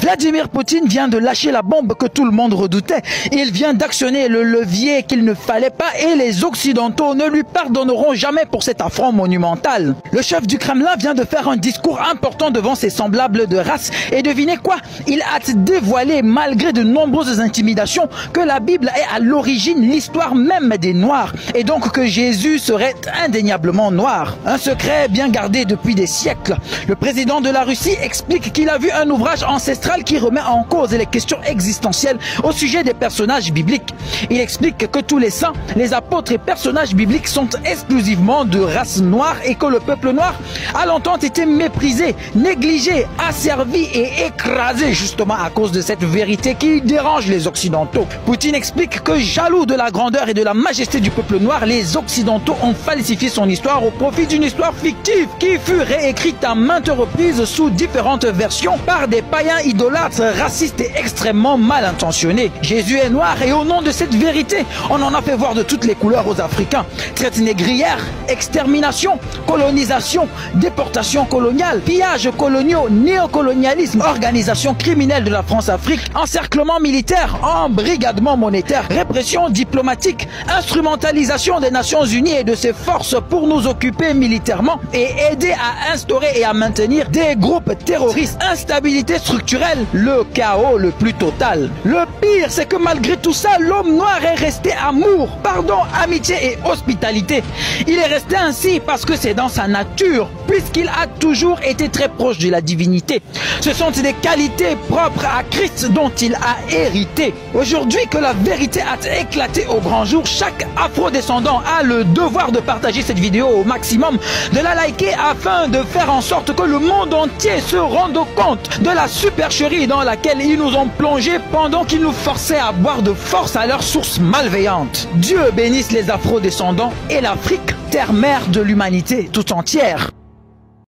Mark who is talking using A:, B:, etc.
A: Vladimir Poutine vient de lâcher la bombe que tout le monde redoutait. Il vient d'actionner le levier qu'il ne fallait pas et les Occidentaux ne lui pardonneront jamais pour cet affront monumental. Le chef du Kremlin vient de faire un discours important devant ses semblables de race et devinez quoi? Il a dévoilé, malgré de nombreuses intimidations, que la Bible est à l'origine l'histoire même des Noirs et donc que Jésus serait indéniablement noir. Un secret bien gardé depuis des siècles. Le président de la Russie explique qu'il a vu un ouvrage ancestral qui remet en cause les questions existentielles au sujet des personnages bibliques. Il explique que tous les saints, les apôtres et personnages bibliques sont exclusivement de race noire et que le peuple noir a longtemps été méprisé, négligé, asservi et écrasé justement à cause de cette vérité qui dérange les Occidentaux. Poutine explique que jaloux de la grandeur et de la majesté du peuple noir, les Occidentaux ont falsifié son histoire au profit d'une histoire fictive qui fut réécrite à maintes reprises sous différentes versions par des païens idolâtres, racistes et extrêmement mal intentionnés. Jésus est noir et au nom de cette vérité, on en a fait voir de toutes les couleurs aux Africains. Traite négrière, extermination, colonisation, déportation coloniale, pillages coloniaux, néocolonialisme, organisation criminelle de la France-Afrique, encerclement militaire, embrigadement monétaire, répression diplomatique, instrumentalisation des Nations Unies et de ses forces pour nous occuper militairement et aider à instaurer et à maintenir des groupes terroristes, instabilité structurelle, le chaos le plus total. Le pire, c'est que malgré tout ça, l'homme noir est resté amour, pardon, amitié et hospitalité. Il est resté ainsi parce que c'est dans sa nature, puisqu'il a toujours été très proche de la divinité. Ce sont des qualités propres à Christ dont il a hérité. Aujourd'hui que la vérité a éclaté au grand jour, chaque afro-descendant a le devoir de partager cette vidéo au maximum, de la liker afin de faire en sorte que le monde entier se rende compte de la supercherie dans laquelle ils nous ont plongés pendant qu'ils nous forçaient à boire de force à leur source malveillante. Dieu bénisse les afro-descendants et l'Afrique, terre-mère de l'humanité tout entière.